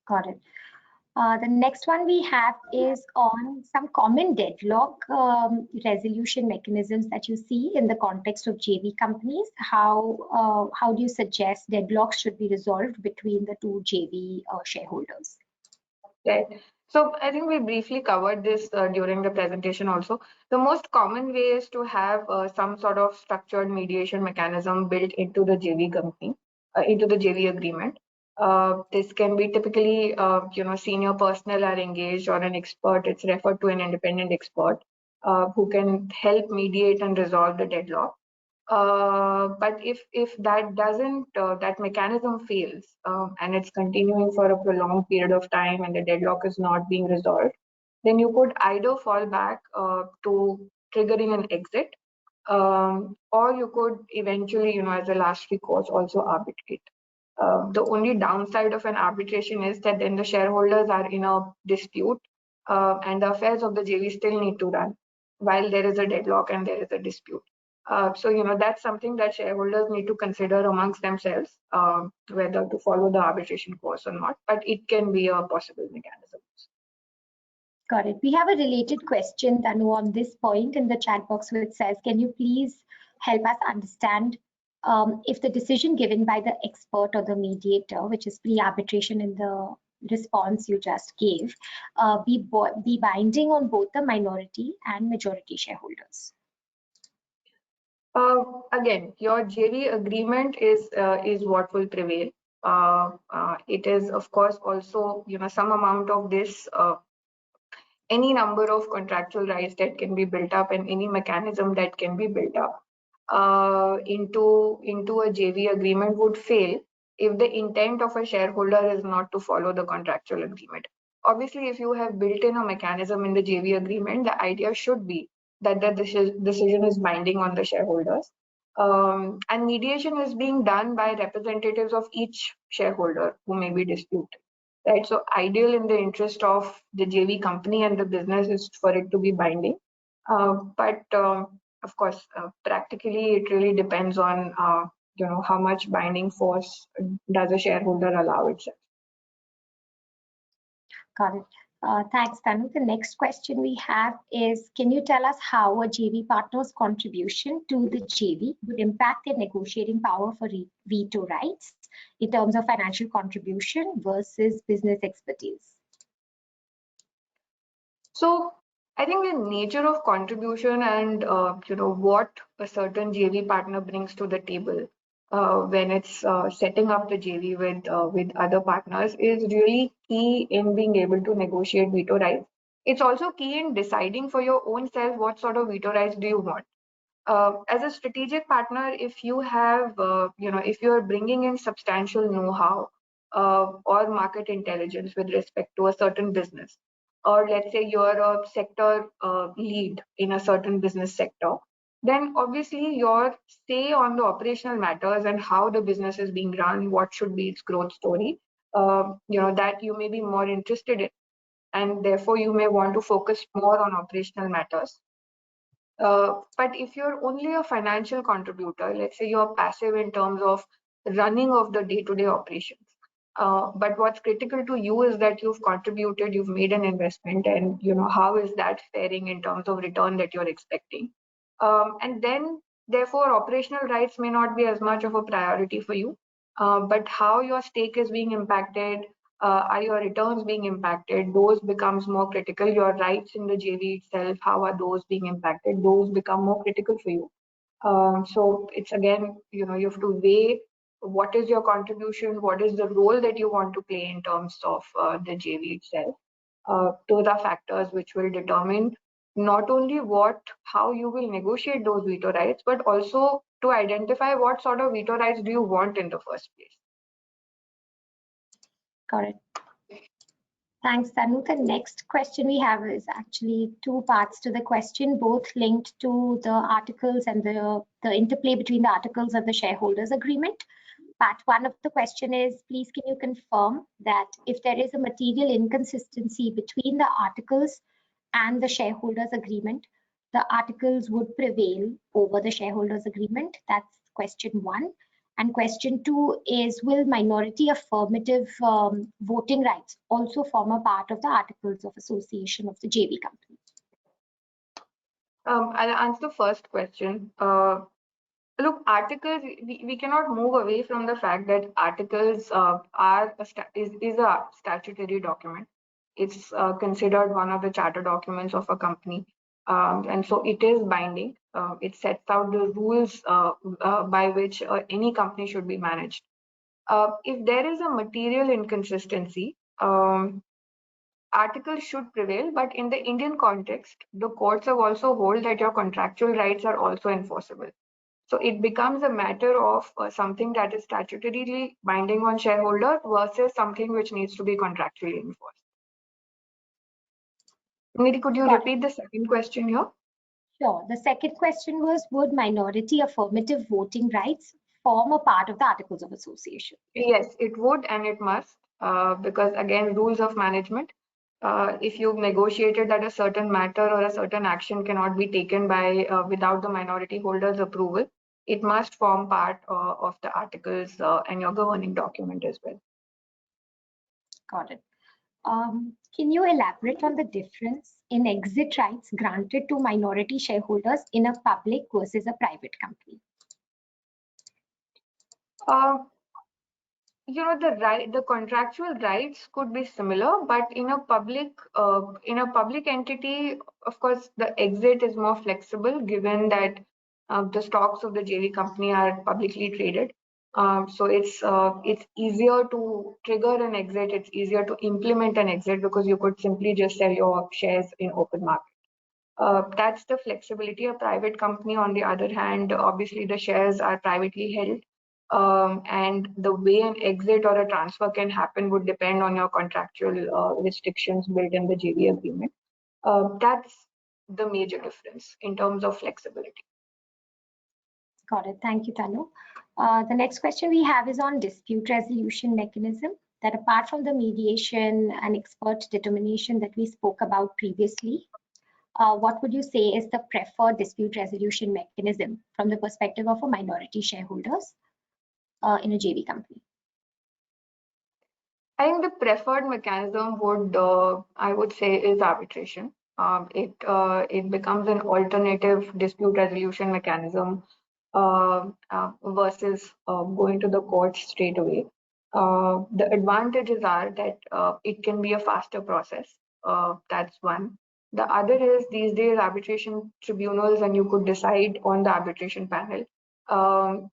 Got it. The next one we have is on some common deadlock resolution mechanisms that you see in the context of JV companies. How do you suggest deadlocks should be resolved between the two JV shareholders? Right. So I think we briefly covered this during the presentation also. The most common way is to have some sort of structured mediation mechanism built into the JV company, into the JV agreement. This can be typically, senior personnel are engaged or an expert. It's referred to an independent expert who can help mediate and resolve the deadlock. But if that doesn't that mechanism fails and it's continuing for a prolonged period of time and the deadlock is not being resolved, then you could either fall back to triggering an exit, or you could eventually, as a last recourse, also arbitrate. The only downside of an arbitration is that then the shareholders are in a dispute, and the affairs of the JV still need to run while there is a deadlock and there is a dispute. So, that's something that shareholders need to consider amongst themselves, whether to follow the arbitration course or not, but it can be a possible mechanism. Got it. We have a related question, Tanu, on this point in the chat box, which says, can you please help us understand if the decision given by the expert or the mediator, which is pre-arbitration in the response you just gave, be binding on both the minority and majority shareholders? Again, your JV agreement is what will prevail. It is, of course, also some amount of this, any number of contractual rights that can be built up and any mechanism that can be built up into a JV agreement would fail if the intent of a shareholder is not to follow the contractual agreement. Obviously, if you have built in a mechanism in the JV agreement, the idea should be that the decision is binding on the shareholders. And mediation is being done by representatives of each shareholder who may be disputed. Right. So ideal in the interest of the JV company and the business is for it to be binding. But of course, practically, it really depends on how much binding force does a shareholder allow itself. Got it. Thanks, Tanu. The next question we have is, can you tell us how a JV partner's contribution to the JV would impact their negotiating power for veto rights in terms of financial contribution versus business expertise? So I think the nature of contribution and what a certain JV partner brings to the table when it's setting up the JV with other partners is really key in being able to negotiate veto rights. It's also key in deciding for your own self what sort of veto rights do you want. As a strategic partner, if you have, if you're bringing in substantial know-how or market intelligence with respect to a certain business, or let's say you're a sector lead in a certain business sector, then obviously your say on the operational matters and how the business is being run, what should be its growth story, that you may be more interested in, and therefore you may want to focus more on operational matters. But if you're only a financial contributor, let's say you're passive in terms of running of the day-to-day operations, but what's critical to you is that you've contributed, you've made an investment, and how is that faring in terms of return that you're expecting. And then, therefore, operational rights may not be as much of a priority for you, but how your stake is being impacted, are your returns being impacted? Those becomes more critical. Your rights in the JV itself, how are those being impacted? Those become more critical for you. So it's again, you have to weigh what is your contribution, what is the role that you want to play in terms of the JV itself. Those are factors which will determine not only how you will negotiate those veto rights, but also to identify what sort of veto rights do you want in the first place. Got it. Thanks, Tanu. The next question we have is actually two parts to the question, both linked to the articles and the interplay between the articles of the shareholders agreement. Part one of the question is, please can you confirm that if there is a material inconsistency between the articles and the shareholders agreement, the articles would prevail over the shareholders agreement? That's question one. And question 2 is, will minority affirmative voting rights also form a part of the Articles of Association of the JV company? I'll answer the first question. Look, articles, we cannot move away from the fact that articles is a statutory document. It's considered one of the charter documents of a company. And so it is binding. It sets out the rules by which any company should be managed. If there is a material inconsistency, articles should prevail, but in the Indian context, the courts have also hold that your contractual rights are also enforceable. So it becomes a matter of something that is statutorily binding on shareholder versus something which needs to be contractually enforced. Nidhi, could you repeat the second question here? Sure. The second question was, would minority affirmative voting rights form a part of the Articles of Association? Yes, it would and it must, because again, rules of management. If you've negotiated that a certain matter or a certain action cannot be taken by without the minority holder's approval, it must form part of the articles and your governing document as well. Got it. Can you elaborate on the difference in exit rights granted to minority shareholders in a public versus a private company? The contractual rights could be similar, but in a public entity, of course, the exit is more flexible given that the stocks of the JV company are publicly traded. So it's easier to trigger an exit. It's easier to implement an exit because you could simply just sell your shares in open market. That's the flexibility. A private company, on the other hand, obviously the shares are privately held, and the way an exit or a transfer can happen would depend on your contractual restrictions built in the JV agreement. That's the major difference in terms of flexibility. Got it. Thank you, Tanu. The next question we have is on dispute resolution mechanism. That apart from the mediation and expert determination that we spoke about previously, what would you say is the preferred dispute resolution mechanism from the perspective of a minority shareholders in a JV company? I think the preferred mechanism I would say, is arbitration. It becomes an alternative dispute resolution mechanism versus going to the courts straight away. The advantages are that it can be a faster process. That's one. The other is these days arbitration tribunals, and you could decide on the arbitration panel.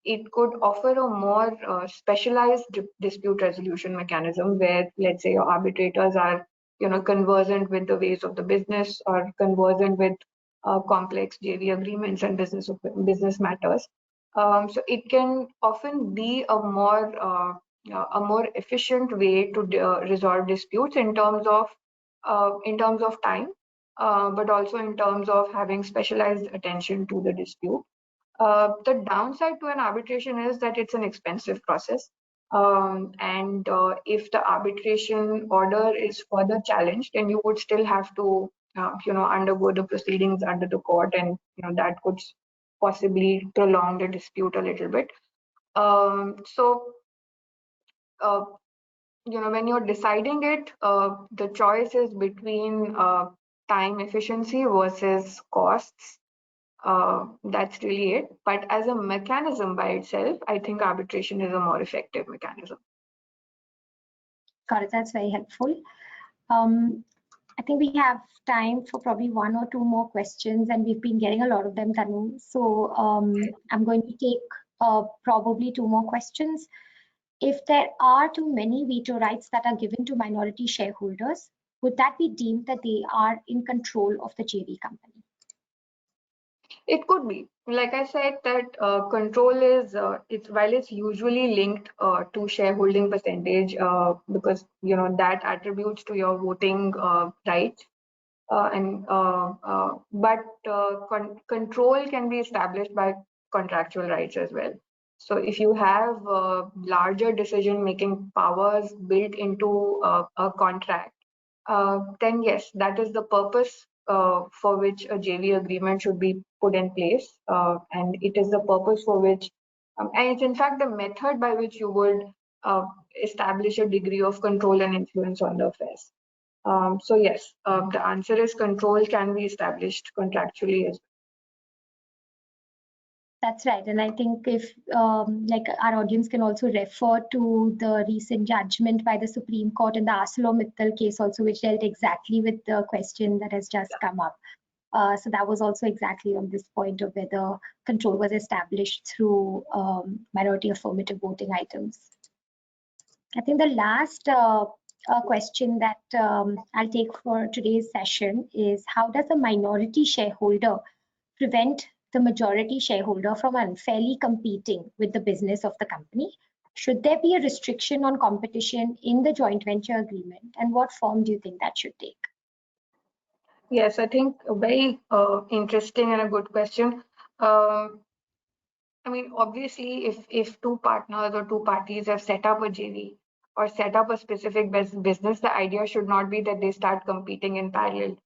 It could offer a more specialized dispute resolution mechanism where, let's say, your arbitrators are, conversant with the ways of the business or conversant with complex JV agreements and business matters. So it can often be a more efficient way to resolve disputes in terms of time, but also in terms of having specialized attention to the dispute. The downside to an arbitration is that it's an expensive process. And if the arbitration order is further challenged, then you would still have to, undergo the proceedings under the court, and that could possibly prolong the dispute a little bit. So, when you're deciding it, the choice is between time efficiency versus costs. That's really it. But as a mechanism by itself, I think arbitration is a more effective mechanism. Got it. That's very helpful. I think we have time for probably one or two more questions, and we've been getting a lot of them, Tanu. So I'm going to take probably two more questions. If there are too many veto rights that are given to minority shareholders, would that be deemed that they are in control of the JV company? It could be. Like I said, that control is, while it's usually linked to shareholding percentage, because that attributes to your voting rights. But control can be established by contractual rights as well. So if you have larger decision-making powers built into a contract, then yes, that is the purpose for which a JV agreement should be put in place, and it is the purpose for which And it's in fact the method by which you would establish a degree of control and influence on the affairs. So yes, the answer is control can be established contractually as well. That's right. And I think if like our audience can also refer to the recent judgment by the Supreme Court in the ArcelorMittal case also, which dealt exactly with the question that has just come up. So that was also exactly on this point of whether control was established through minority affirmative voting items. I think the last question that I'll take for today's session is, how does a minority shareholder prevent the majority shareholder from unfairly competing with the business of the company? Should there be a restriction on competition in the joint venture agreement, and what form do you think that should take? Yes, I think a very interesting and a good question. I mean, obviously, if two partners or two parties have set up a JV or set up a specific business, the idea should not be that they start competing in parallel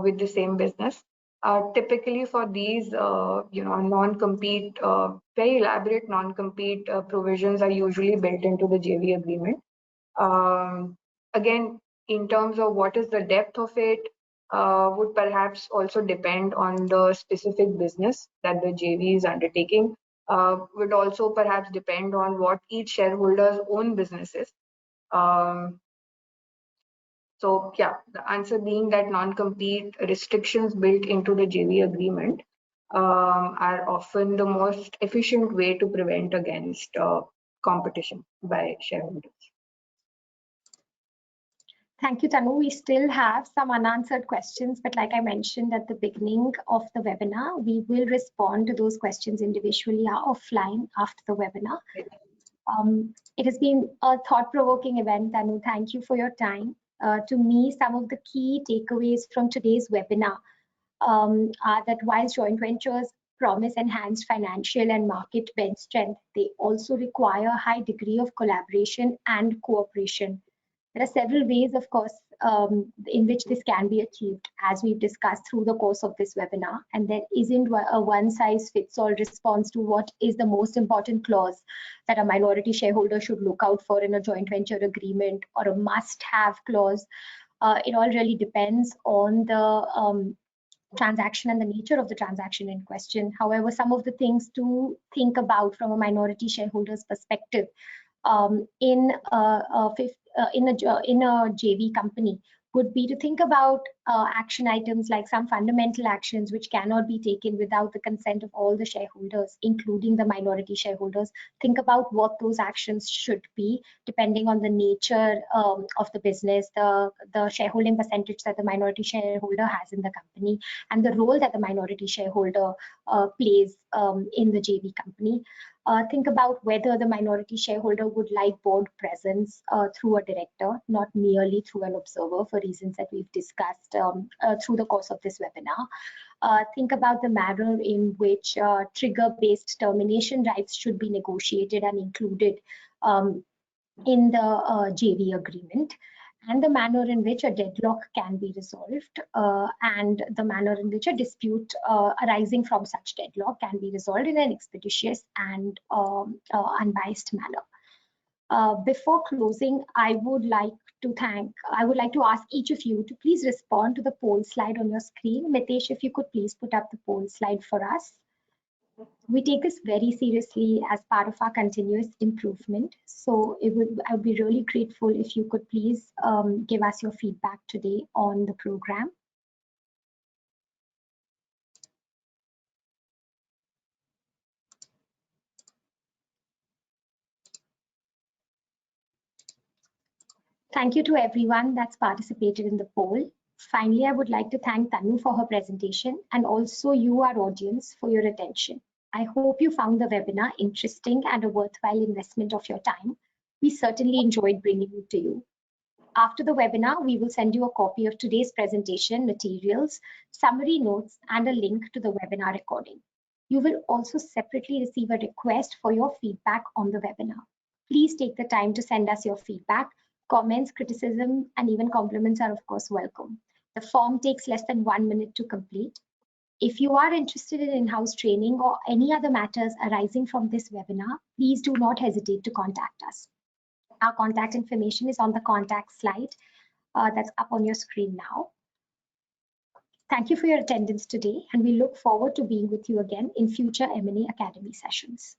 with the same business. Typically, for these, non-compete, very elaborate non-compete provisions are usually built into the JV agreement. Again, in terms of what is the depth of it, would perhaps also depend on the specific business that the JV is undertaking. Would also perhaps depend on what each shareholder's own business is. So yeah, the answer being that non-compete restrictions built into the JV agreement are often the most efficient way to prevent against competition by shareholders. Thank you, Tanu. We still have some unanswered questions, but like I mentioned at the beginning of the webinar, we will respond to those questions individually offline after the webinar. It has been a thought-provoking event, Tanu. Thank you for your time. To me, some of the key takeaways from today's webinar are that while joint ventures promise enhanced financial and market bench strength, they also require a high degree of collaboration and cooperation. There are several ways, of course, in which this can be achieved, as we've discussed through the course of this webinar. And there isn't a one-size-fits-all response to what is the most important clause that a minority shareholder should look out for in a joint venture agreement, or a must-have clause. It all really depends on the transaction and the nature of the transaction in question. However, some of the things to think about from a minority shareholder's perspective in a JV company would be to think about action items like some fundamental actions which cannot be taken without the consent of all the shareholders, including the minority shareholders. Think about what those actions should be, depending on the nature of the business, the shareholding percentage that the minority shareholder has in the company, and the role that the minority shareholder plays in the JV company. Think about whether the minority shareholder would like board presence through a director, not merely through an observer, for reasons that we've discussed through the course of this webinar. Think about the manner in which trigger-based termination rights should be negotiated and included in the JV agreement, and the manner in which a deadlock can be resolved, and the manner in which a dispute arising from such deadlock can be resolved in an expeditious and unbiased manner. Before closing, I would like to ask each of you to please respond to the poll slide on your screen. Mitesh, if you could please put up the poll slide for us. We take this very seriously as part of our continuous improvement. So I would be really grateful if you could please give us your feedback today on the program. Thank you to everyone that's participated in the poll. Finally, I would like to thank Tanu for her presentation, and also you, our audience, for your attention. I hope you found the webinar interesting and a worthwhile investment of your time. We certainly enjoyed bringing it to you. After the webinar, we will send you a copy of today's presentation materials, summary notes, and a link to the webinar recording. You will also separately receive a request for your feedback on the webinar. Please take the time to send us your feedback. Comments, criticism, and even compliments are of course welcome. The form takes less than 1 minute to complete. If you are interested in in-house training or any other matters arising from this webinar, please do not hesitate to contact us. Our contact information is on the contact slide that's up on your screen now. Thank you for your attendance today, and we look forward to being with you again in future M&A Academy sessions.